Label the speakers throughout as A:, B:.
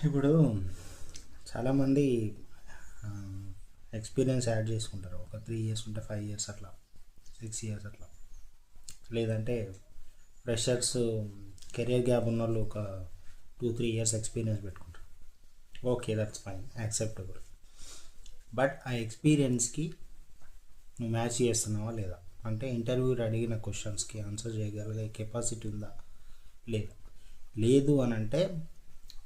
A: ఇప్పుడు చాలామంది experience add చేసుకుంటారు. ఒక 3 ఇయర్స్ ఉంటే 5 ఇయర్స్ అట్లా, 6 ఇయర్స్ అట్లా. లేదంటే ఫ్రెషర్స్, కెరియర్ గ్యాప్ ఉన్న వాళ్ళు ఒక 2-3 ఇయర్స్ ఎక్స్పీరియన్స్ పెట్టుకుంటారు. Okay, that's fine, acceptable. But ఆ ఎక్స్పీరియన్స్కి నువ్వు మ్యాచ్ చేస్తున్నావా లేదా, అంటే ఇంటర్వ్యూలో అడిగిన క్వశ్చన్స్కి ఆన్సర్ చేయగలిగే కెపాసిటీ ఉందా లేదా. లేదు అని అంటే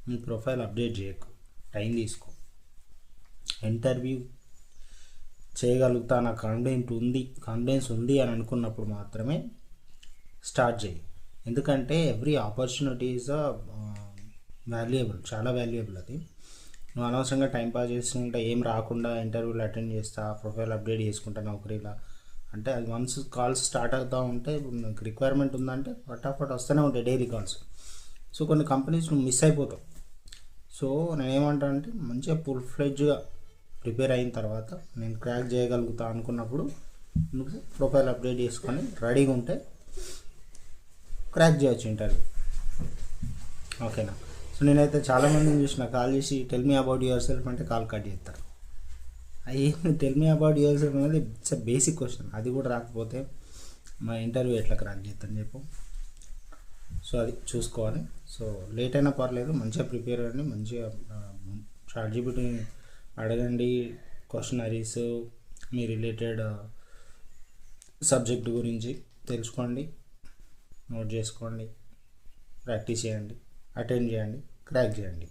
A: నీ ప్రొఫైల్ అప్డేట్ చేయకు, టైం తీసుకో. ఇంటర్వ్యూ చేయగలుగుతా, నాకు కాన్ఫిడెన్స్ ఉంది అని అనుకున్నప్పుడు మాత్రమే స్టార్ట్ చేయి. ఎందుకంటే ఎవ్రీ ఆపర్చునిటీ ఈజ్ వాల్యుయబుల్, చాలా వాల్యుయబుల్. అది నువ్వు అనవసరంగా టైంపాస్ చేస్తుంటే ఏం రాకుండా ఇంటర్వ్యూలు అటెండ్ చేస్తా, ప్రొఫైల్ అప్డేట్ చేసుకుంటా నౌకరీలా అంటే, అది వన్స్ కాల్స్ స్టార్ట్ అవుతూ ఉంటే నాకు రిక్వైర్మెంట్ ఉందంటే ఫటాఫట్ వస్తూనే ఉంటాయి డైలీ కాల్స్. సో కొన్ని కంపెనీస్ నువ్వు మిస్ అయిపోతావు. సో నేనేమంటానంటే మంచిగా ఫుల్ ఫ్లెడ్జ్గా ప్రిపేర్ అయిన తర్వాత నేను క్రాక్ చేయగలుగుతా అనుకున్నప్పుడు నువ్వు ప్రొఫైల్ అప్డేట్ చేసుకొని రెడీగా ఉంటే క్రాక్ చేయొచ్చు ఇంటర్వ్యూ. ఓకేనా. సో నేనైతే చాలామందిని చూసిన, కాల్ చేసి tell me about your self అంటే కాల్ కట్ చేస్తారు. అయ్యి tell me about your self అనేది ఇట్స్ బేసిక్ క్వశ్చన్. అది కూడా రాకపోతే మా ఇంటర్వ్యూ ఎట్లా క్రాక్ చేస్తాను చెప్పు. సో అది చూసుకోవాలి. సో లేట్ అయినా పర్లేదు, మంచిగా ప్రిపేర్ అవ్వండి, మంచిగా చాట్‌జీపీటీని అడగండి. క్వశ్చనరీస్ మీ రిలేటెడ్ సబ్జెక్ట్ గురించి తెలుసుకోండి, నోట్ చేసుకోండి, ప్రాక్టీస్ చేయండి, అటెండ్ చేయండి, క్రాక్ చేయండి.